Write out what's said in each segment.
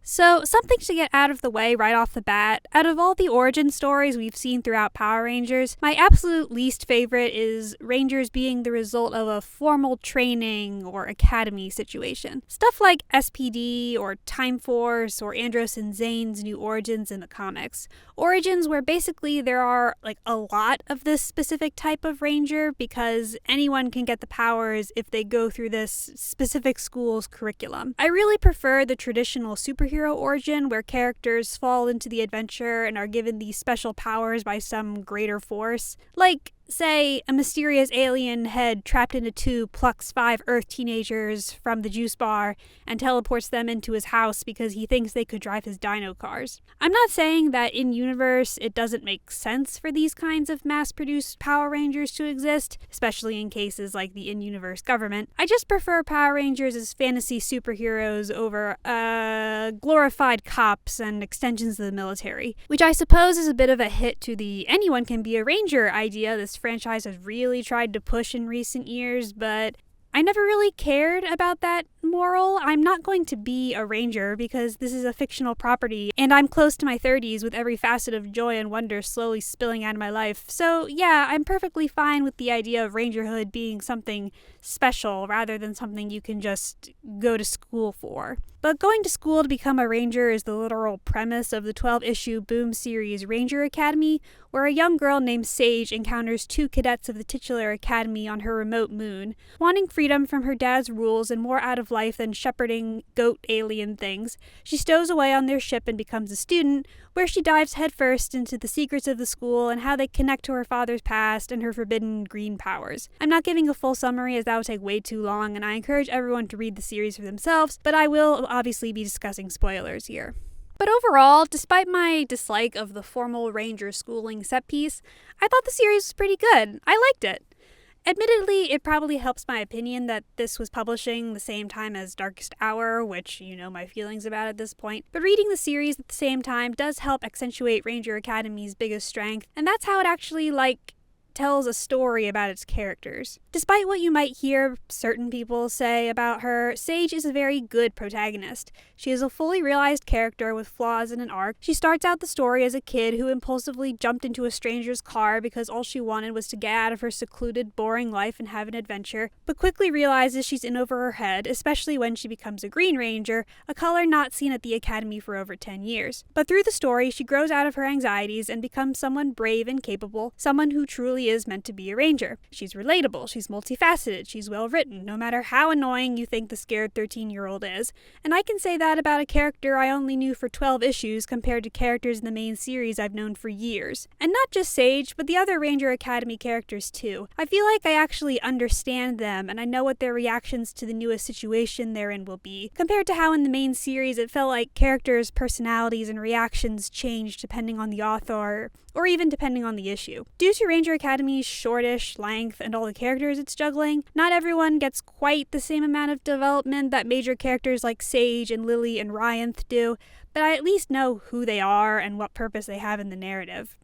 So, something to get out of the way right off the bat, out of all the origin stories we've seen throughout Power Rangers, my absolute least favorite is Rangers being the result of a formal training or academy situation. Stuff like SPD or Time Force or Andros and Zane's new origins in the comics. Origins where basically there are a lot of this specific type of Ranger because anyone can get the powers if they go through this specific school's curriculum. I really prefer the traditional superhero origin where characters fall into the adventure and are given these special powers by some greater force. Like, say, a mysterious alien head trapped in a tube plucks 5 Earth teenagers from the juice bar and teleports them into his house because he thinks they could drive his dino cars. I'm not saying that in-universe it doesn't make sense for these kinds of mass-produced Power Rangers to exist, especially in cases like the in-universe government. I just prefer Power Rangers as fantasy superheroes over, glorified cops and extensions of the military, which I suppose is a bit of a hit to the anyone can be a ranger idea this franchise has really tried to push in recent years, but I never really cared about that moral. I'm not going to be a ranger because this is a fictional property and I'm close to my 30s with every facet of joy and wonder slowly spilling out of my life. So yeah, I'm perfectly fine with the idea of rangerhood being something special rather than something you can just go to school for. But going to school to become a ranger is the literal premise of the 12-issue Boom series Ranger Academy, where a young girl named Sage encounters 2 cadets of the titular academy on her remote moon. Wanting freedom from her dad's rules and more out of life than shepherding goat alien things, she stows away on their ship and becomes a student, where she dives headfirst into the secrets of the school and how they connect to her father's past and her forbidden green powers. I'm not giving a full summary as that would take way too long, and I encourage everyone to read the series for themselves, but I will obviously be discussing spoilers here. But overall, despite my dislike of the formal ranger schooling set piece, I thought the series was pretty good. I liked it. Admittedly, it probably helps my opinion that this was publishing the same time as Darkest Hour, which you know my feelings about at this point, but reading the series at the same time does help accentuate Ranger Academy's biggest strength, and that's how it actually, tells a story about its characters. Despite what you might hear certain people say about her, Sage is a very good protagonist. She is a fully realized character with flaws and an arc. She starts out the story as a kid who impulsively jumped into a stranger's car because all she wanted was to get out of her secluded, boring life and have an adventure, but quickly realizes she's in over her head, especially when she becomes a Green Ranger, a color not seen at the Academy for over 10 years. But through the story, she grows out of her anxieties and becomes someone brave and capable, someone who truly is meant to be a ranger. She's relatable, she's multifaceted, she's well written, no matter how annoying you think the scared 13-year-old is. And I can say that about a character I only knew for 12 issues compared to characters in the main series I've known for years. And not just Sage, but the other Ranger Academy characters too. I feel like I actually understand them and I know what their reactions to the newest situation they're in will be, compared to how in the main series it felt like characters' personalities and reactions changed depending on the author, or even depending on the issue. Due to Ranger Academy's shortish length and all the characters it's juggling, not everyone gets quite the same amount of development that major characters like Sage and Lily and Ryanth do, but I at least know who they are and what purpose they have in the narrative.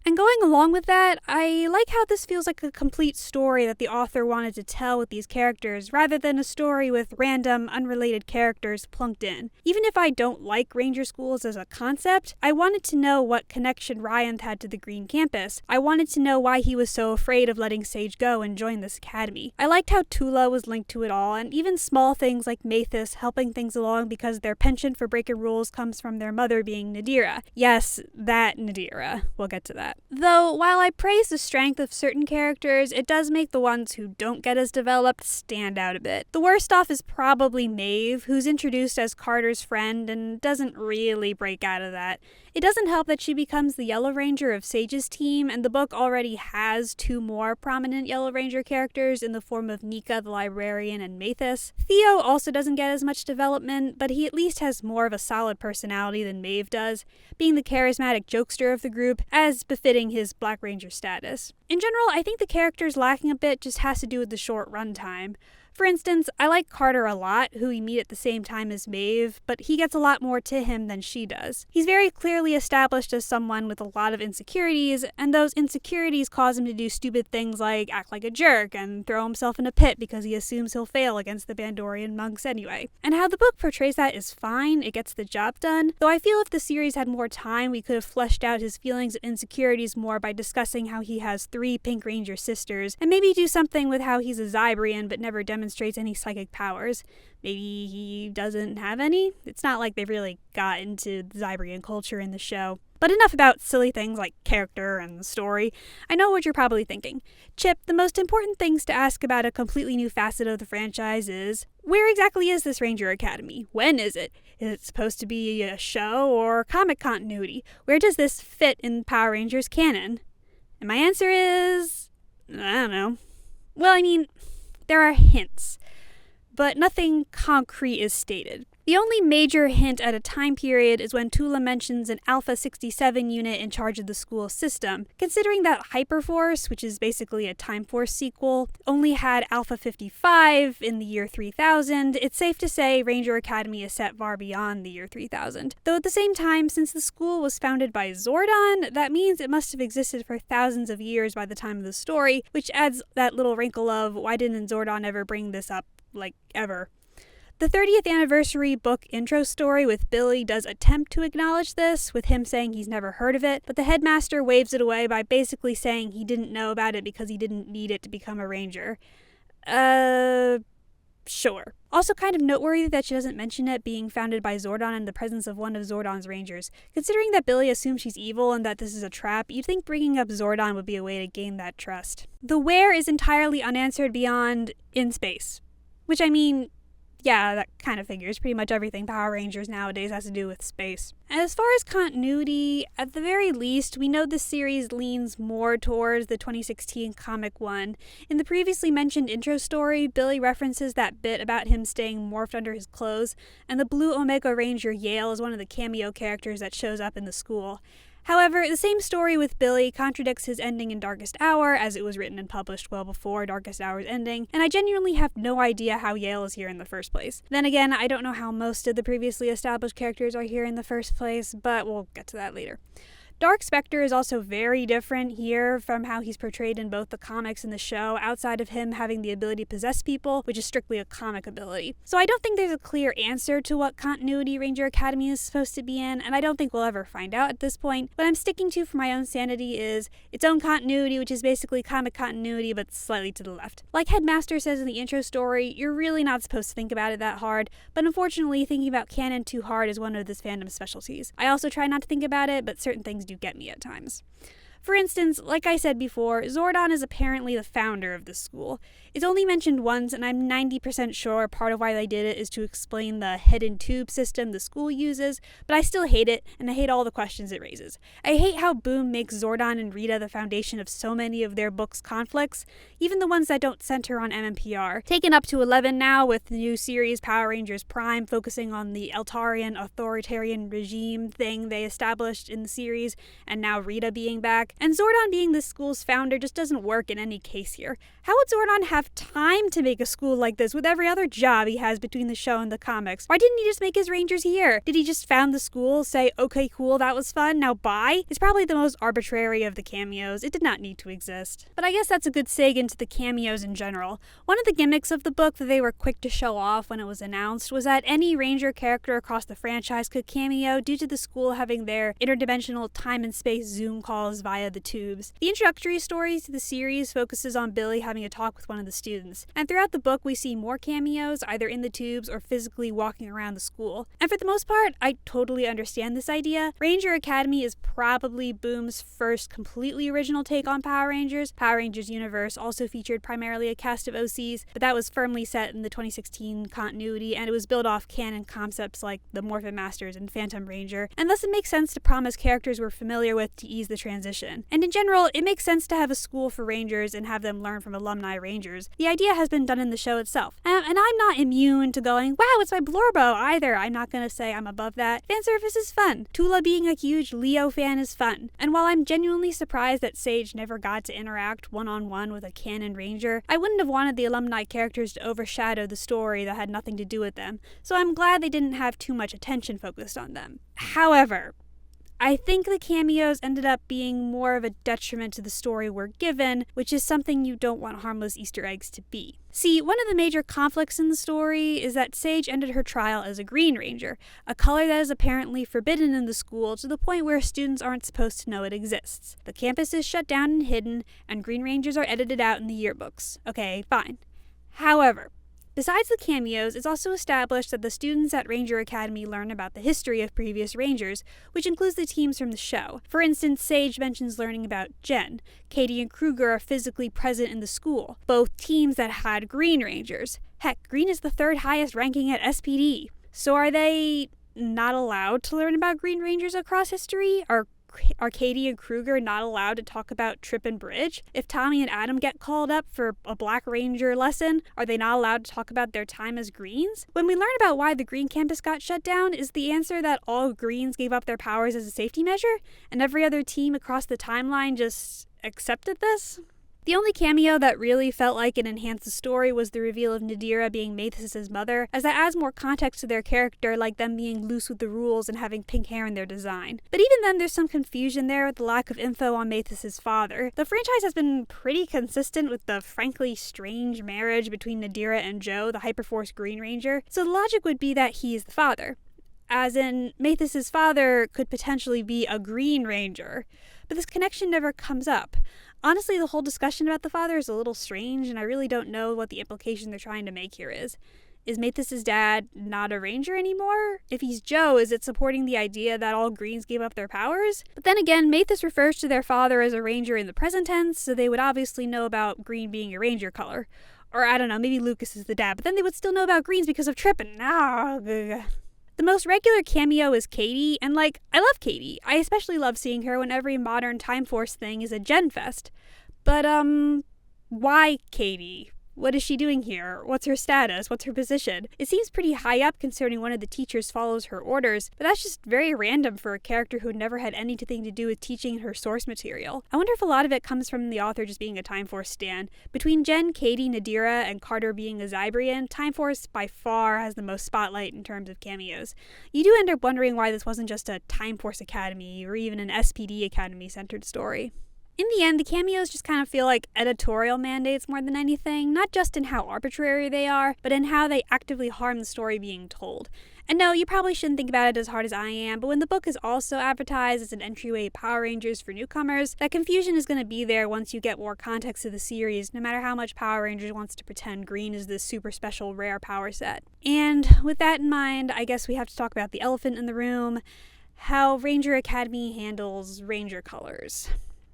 And going along with that, I like how this feels like a complete story that the author wanted to tell with these characters, rather than a story with random, unrelated characters plunked in. Even if I don't like Ranger schools as a concept, I wanted to know what connection Ryanth had to the Green Campus. I wanted to know why he was so afraid of letting Sage go and join this academy. I liked how Tula was linked to it all, and even small things like Mathis helping things along because their penchant for breaking rules comes from their mother being Nadira. Yes, that Nadira. We'll get to that. Though, while I praise the strength of certain characters, it does make the ones who don't get as developed stand out a bit. The worst off is probably Maeve, who's introduced as Carter's friend and doesn't really break out of that. It doesn't help that she becomes the Yellow Ranger of Sage's team, and the book already has 2 more prominent Yellow Ranger characters in the form of Nika the librarian and Mathis. Theo also doesn't get as much development, but he at least has more of a solid personality than Maeve does, being the charismatic jokester of the group, as befitting his Black Ranger status. In general, I think the characters lacking a bit just has to do with the short runtime. For instance, I like Carter a lot, who we meet at the same time as Maeve, but he gets a lot more to him than she does. He's very clearly established as someone with a lot of insecurities, and those insecurities cause him to do stupid things like act like a jerk and throw himself in a pit because he assumes he'll fail against the Bandorian monks anyway. And how the book portrays that is fine, it gets the job done, though I feel if the series had more time, we could have fleshed out his feelings of insecurities more by discussing how he has 3 Pink Ranger sisters, and maybe do something with how he's a Zybrian but never demonstrates any psychic powers. Maybe he doesn't have any? It's not like they've really got into Zybrian culture in the show. But enough about silly things like character and story. I know what you're probably thinking. Chip, the most important things to ask about a completely new facet of the franchise is, where exactly is this Ranger Academy? When is it? Is it supposed to be a show or comic continuity? Where does this fit in Power Rangers canon? And my answer is, I don't know. Well, I mean, there are hints, but nothing concrete is stated. The only major hint at a time period is when Tula mentions an Alpha 67 unit in charge of the school system. Considering that Hyperforce, which is basically a Time Force sequel, only had Alpha 55 in the year 3000, it's safe to say Ranger Academy is set far beyond the year 3000. Though at the same time, since the school was founded by Zordon, that means it must have existed for thousands of years by the time of the story, which adds that little wrinkle of why didn't Zordon ever bring this up, ever. The 30th anniversary book intro story with Billy does attempt to acknowledge this, with him saying he's never heard of it, but the headmaster waves it away by basically saying he didn't know about it because he didn't need it to become a ranger. Sure. Also kind of noteworthy that she doesn't mention it being founded by Zordon in the presence of one of Zordon's rangers. Considering that Billy assumes she's evil and that this is a trap, you'd think bringing up Zordon would be a way to gain that trust. The where is entirely unanswered beyond in space. Which, I mean, yeah, that kind of figures. Pretty much everything Power Rangers nowadays has to do with space. As far as continuity, at the very least, we know this series leans more towards the 2016 comic one. In the previously mentioned intro story, Billy references that bit about him staying morphed under his clothes, and the Blue Omega Ranger Yale is one of the cameo characters that shows up in the school. However, the same story with Billy contradicts his ending in Darkest Hour, as it was written and published well before Darkest Hour's ending, and I genuinely have no idea how Yale is here in the first place. Then again, I don't know how most of the previously established characters are here in the first place, but we'll get to that later. Dark Spectre is also very different here from how he's portrayed in both the comics and the show, outside of him having the ability to possess people, which is strictly a comic ability. So I don't think there's a clear answer to what continuity Ranger Academy is supposed to be in, and I don't think we'll ever find out at this point. What I'm sticking to for my own sanity is its own continuity, which is basically comic continuity, but slightly to the left. Like Headmaster says in the intro story, you're really not supposed to think about it that hard, but unfortunately, thinking about canon too hard is one of this fandom's specialties. I also try not to think about it, but certain things do get me at times. For instance, like I said before, Zordon is apparently the founder of this school. It's only mentioned once, and I'm 90% sure part of why they did it is to explain the hidden tube system the school uses, but I still hate it, and I hate all the questions it raises. I hate how Boom makes Zordon and Rita the foundation of so many of their books' conflicts, even the ones that don't center on MMPR. Taken up to 11 now with the new series Power Rangers Prime, focusing on the Eltarian authoritarian regime thing they established in the series, and now Rita being back. And Zordon being the school's founder just doesn't work in any case here. How would Zordon have time to make a school like this with every other job he has between the show and the comics? Why didn't he just make his Rangers here? Did he just found the school, say, okay, cool, that was fun, now bye? It's probably the most arbitrary of the cameos. It did not need to exist. But I guess that's a good seg into the cameos in general. One of the gimmicks of the book that they were quick to show off when it was announced was that any Ranger character across the franchise could cameo due to the school having their interdimensional time and space Zoom calls via the tubes. The introductory story to the series focuses on Billy having a talk with one of the students, and throughout the book we see more cameos either in the tubes or physically walking around the school. And for the most part, I totally understand this idea. Ranger Academy is probably Boom's first completely original take on Power Rangers. Power Rangers Universe also featured primarily a cast of OCs, but that was firmly set in the 2016 continuity, and it was built off canon concepts like the Morphin Masters and Phantom Ranger, and thus it makes sense to promise characters we're familiar with to ease the transition. in. And in general, it makes sense to have a school for Rangers and have them learn from alumni Rangers. The idea has been done in the show itself. And I'm not immune to going, wow, it's my Blorbo either. I'm not going to say I'm above that. Fan service is fun. Tula being a huge Leo fan is fun. And while I'm genuinely surprised that Sage never got to interact one-on-one with a canon Ranger, I wouldn't have wanted the alumni characters to overshadow the story that had nothing to do with them. So I'm glad they didn't have too much attention focused on them. However, I think the cameos ended up being more of a detriment to the story we're given, which is something you don't want harmless Easter eggs to be. See, one of the major conflicts in the story is that Sage ended her trial as a Green Ranger, a color that is apparently forbidden in the school to the point where students aren't supposed to know it exists. The campus is shut down and hidden, and Green Rangers are edited out in the yearbooks. Okay, fine. However, besides the cameos, it's also established that the students at Ranger Academy learn about the history of previous Rangers, which includes the teams from the show. For instance, Sage mentions learning about Jen. Katie and Kruger are physically present in the school, both teams that had Green Rangers. Heck, Green is the third highest ranking at SPD. So are they not allowed to learn about Green Rangers across history? Are Katie and Kruger not allowed to talk about Trip and Bridge? If Tommy and Adam get called up for a Black Ranger lesson, are they not allowed to talk about their time as Greens? When we learn about why the Green campus got shut down, is the answer that all Greens gave up their powers as a safety measure, and every other team across the timeline just accepted this? The only cameo that really felt like it enhanced the story was the reveal of Nadira being Mathis' mother, as that adds more context to their character, like them being loose with the rules and having pink hair in their design. But even then, there's some confusion there with the lack of info on Mathis' father. The franchise has been pretty consistent with the frankly strange marriage between Nadira and Joe, the Hyperforce Green Ranger, so the logic would be that he is the father. As in, Mathis' father could potentially be a Green Ranger, but this connection never comes up. Honestly, the whole discussion about the father is a little strange, and I really don't know what the implication they're trying to make here is. Is Mathis' dad not a Ranger anymore? If he's Joe, is it supporting the idea that all Greens gave up their powers? But then again, Mathis refers to their father as a Ranger in the present tense, so they would obviously know about Green being a Ranger color. Or I don't know, maybe Lucas is the dad, but then they would still know about Greens because of Trip and The most regular cameo is Katie, and I love Katie. I especially love seeing her when every modern Time Force thing is a Gen Fest. But, why Katie? What is she doing here? What's her status? What's her position? It seems pretty high up concerning one of the teachers follows her orders, but that's just very random for a character who never had anything to do with teaching her source material. I wonder if a lot of it comes from the author just being a Time Force stan. Between Jen, Katie, Nadira, and Carter being a Zybrian, Time Force by far has the most spotlight in terms of cameos. You do end up wondering why this wasn't just a Time Force Academy or even an SPD Academy-centered story. In the end, the cameos just kind of feel like editorial mandates more than anything, not just in how arbitrary they are, but in how they actively harm the story being told. And no, you probably shouldn't think about it as hard as I am, but when the book is also advertised as an entryway Power Rangers for newcomers, that confusion is going to be there once you get more context to the series, no matter how much Power Rangers wants to pretend Green is this super special rare power set. And with that in mind, I guess we have to talk about the elephant in the room, how Ranger Academy handles Ranger colors.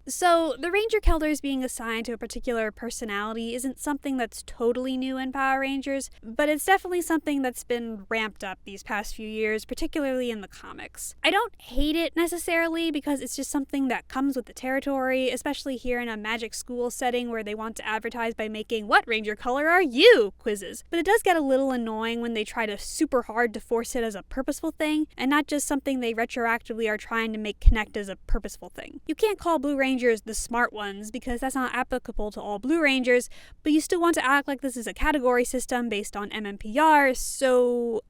So, the Ranger colors being assigned to a particular personality isn't something that's totally new in Power Rangers, but it's definitely something that's been ramped up these past few years, particularly in the comics. I don't hate it necessarily because it's just something that comes with the territory, especially here in a magic school setting where they want to advertise by making "What Ranger color are you?" quizzes. But it does get a little annoying when they try to super hard to force it as a purposeful thing, and not just something they retroactively are trying to make connect as a purposeful thing. You can't call Blue Rangers the smart ones because that's not applicable to all Blue Rangers, but you still want to act like this is a category system based on MMPR, so,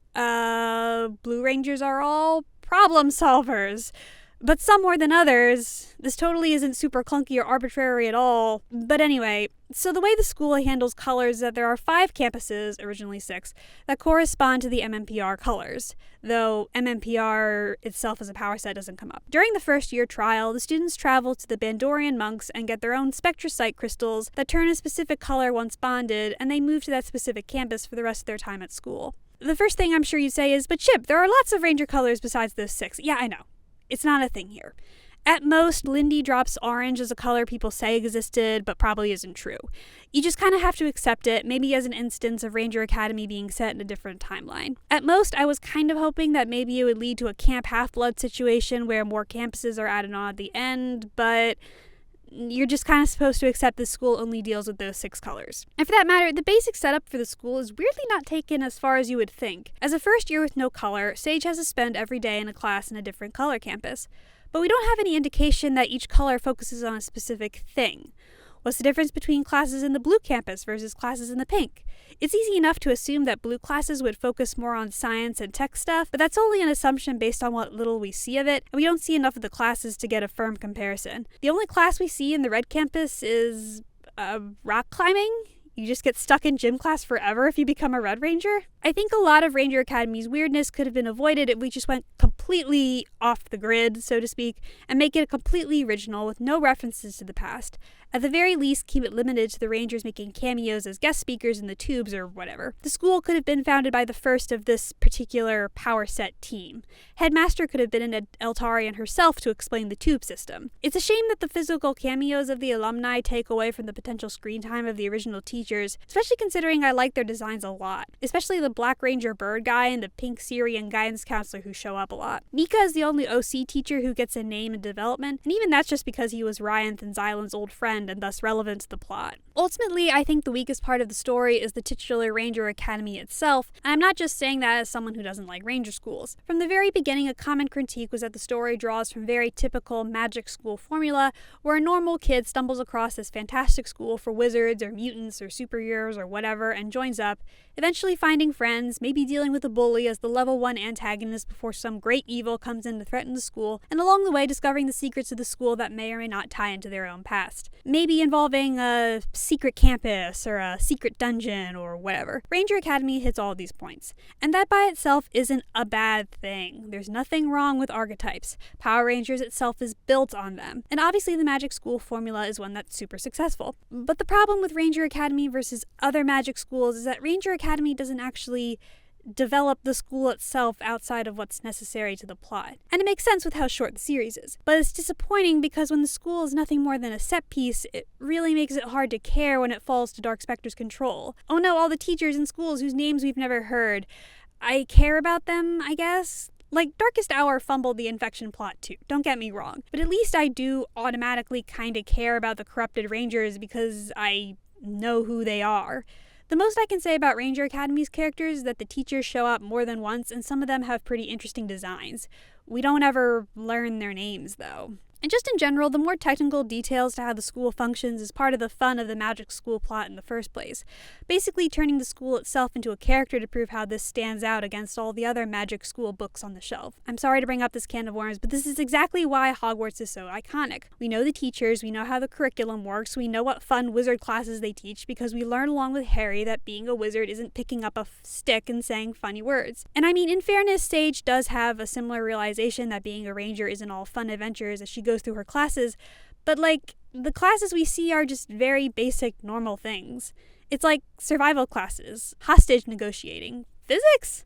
Blue Rangers are all problem solvers. But some more than others. This totally isn't super clunky or arbitrary at all. But anyway, so the way the school handles colors is that there are 5 campuses, originally 6, that correspond to the MMPR colors, though MMPR itself as a power set doesn't come up. During the first year trial, the students travel to the Bandorian monks and get their own spectrocyte crystals that turn a specific color once bonded, and they move to that specific campus for the rest of their time at school. The first thing I'm sure you'd say is, but Chip, there are lots of Ranger colors besides those 6. Yeah, I know. It's not a thing here. At most, Lindy drops orange as a color people say existed, but probably isn't true. You just kind of have to accept it, maybe as an instance of Ranger Academy being set in a different timeline. At most, I was kind of hoping that maybe it would lead to a Camp Half-Blood situation where more campuses are added on at the end, but you're just kind of supposed to accept this school only deals with those 6 colors. And for that matter, the basic setup for the school is weirdly not taken as far as you would think. As a first year with no color, Sage has to spend every day in a class in a different color campus. But we don't have any indication that each color focuses on a specific thing. What's the difference between classes in the blue campus versus classes in the pink? It's easy enough to assume that blue classes would focus more on science and tech stuff, but that's only an assumption based on what little we see of it, and we don't see enough of the classes to get a firm comparison. The only class we see in the red campus is rock climbing? You just get stuck in gym class forever if you become a Red Ranger? I think a lot of Ranger Academy's weirdness could have been avoided if we just went completely off the grid, so to speak, and make it completely original with no references to the past. At the very least, keep it limited to the Rangers making cameos as guest speakers in the tubes or whatever. The school could have been founded by the first of this particular power set team. Headmaster could have been an Eltarian herself to explain the tube system. It's a shame that the physical cameos of the alumni take away from the potential screen time of the original teachers, especially considering I like their designs a lot, especially the Black Ranger bird guy and the pink Syrian guidance counselor who show up a lot. Mika is the only OC teacher who gets a name and development, and even that's just because he was Ryanth and Xylan's old friend and thus relevant to the plot. Ultimately, I think the weakest part of the story is the titular Ranger Academy itself, and I'm not just saying that as someone who doesn't like Ranger schools. From the very beginning, a common critique was that the story draws from very typical magic school formula, where a normal kid stumbles across this fantastic school for wizards or mutants or superheroes or whatever and joins up, eventually finding friends, maybe dealing with a bully as the level 1 antagonist before some great evil comes in to threaten the school, and along the way discovering the secrets of the school that may or may not tie into their own past. Maybe involving a secret campus or a secret dungeon or whatever. Ranger Academy hits all of these points. And that by itself isn't a bad thing. There's nothing wrong with archetypes. Power Rangers itself is built on them. And obviously the magic school formula is one that's super successful. But the problem with Ranger Academy versus other magic schools is that Ranger Academy doesn't actually develop the school itself outside of what's necessary to the plot. And it makes sense with how short the series is. But it's disappointing because when the school is nothing more than a set piece, it really makes it hard to care when it falls to Dark Specter's control. Oh no, all the teachers in schools whose names we've never heard. I care about them, I guess? Like, Darkest Hour fumbled the infection plot too, don't get me wrong. But at least I do automatically kinda care about the corrupted Rangers because I know who they are. The most I can say about Ranger Academy's characters is that the teachers show up more than once, and some of them have pretty interesting designs. We don't ever learn their names, though. And just in general, the more technical details to how the school functions is part of the fun of the magic school plot in the first place. Basically turning the school itself into a character to prove how this stands out against all the other magic school books on the shelf. I'm sorry to bring up this can of worms, but this is exactly why Hogwarts is so iconic. We know the teachers, we know how the curriculum works, we know what fun wizard classes they teach because we learn along with Harry that being a wizard isn't picking up a stick and saying funny words. And I mean, in fairness, Sage does have a similar realization that being a ranger isn't all fun adventures as she goes through her classes, but like, the classes we see are just very basic, normal things. It's like survival classes, hostage negotiating, physics?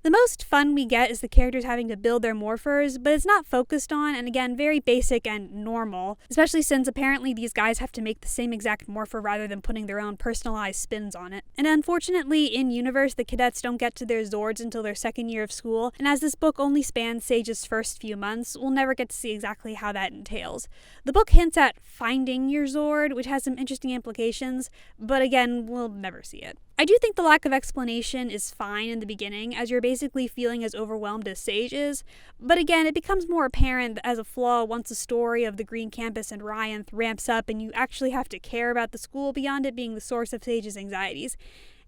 The most fun we get is the characters having to build their morphers, but it's not focused on, and again, very basic and normal, especially since apparently these guys have to make the same exact morpher rather than putting their own personalized spins on it. And unfortunately, in-universe, the cadets don't get to their Zords until their second year of school, and as this book only spans Sage's first few months, we'll never get to see exactly how that entails. The book hints at finding your Zord, which has some interesting implications, but again, we'll never see it. I do think the lack of explanation is fine in the beginning, as you're basically feeling as overwhelmed as Sage is, but again, it becomes more apparent as a flaw once the story of the Green Campus and Ryanth ramps up and you actually have to care about the school beyond it being the source of Sage's anxieties.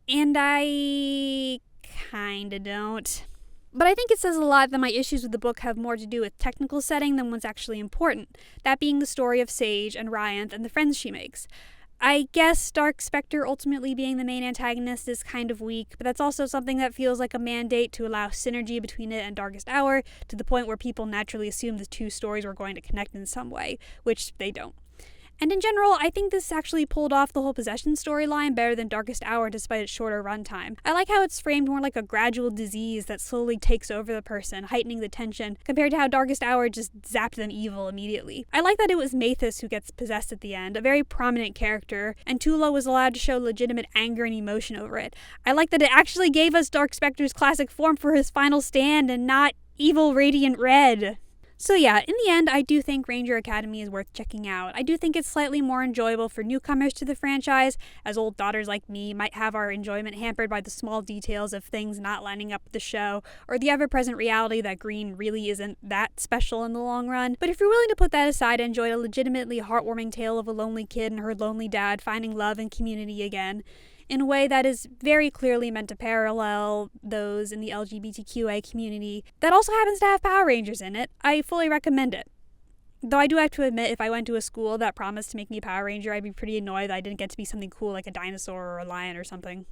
And I kinda don't. But I think it says a lot that my issues with the book have more to do with technical setting than what's actually important, that being the story of Sage and Ryanth and the friends she makes. I guess Dark Specter ultimately being the main antagonist is kind of weak, but that's also something that feels like a mandate to allow synergy between it and Darkest Hour, to the point where people naturally assume the two stories were going to connect in some way, which they don't. And in general, I think this actually pulled off the whole possession storyline better than Darkest Hour despite its shorter runtime. I like how it's framed more like a gradual disease that slowly takes over the person, heightening the tension, compared to how Darkest Hour just zapped them evil immediately. I like that it was Mathis who gets possessed at the end, a very prominent character, and Tula was allowed to show legitimate anger and emotion over it. I like that it actually gave us Dark Spectre's classic form for his final stand and not evil Radiant Red. So yeah, in the end, I do think Ranger Academy is worth checking out. I do think it's slightly more enjoyable for newcomers to the franchise, as old daughters like me might have our enjoyment hampered by the small details of things not lining up with the show, or the ever-present reality that Green really isn't that special in the long run. But if you're willing to put that aside and enjoy a legitimately heartwarming tale of a lonely kid and her lonely dad finding love and community again, in a way that is very clearly meant to parallel those in the LGBTQA community that also happens to have Power Rangers in it, I fully recommend it. Though I do have to admit, if I went to a school that promised to make me a Power Ranger, I'd be pretty annoyed that I didn't get to be something cool like a dinosaur or a lion or something.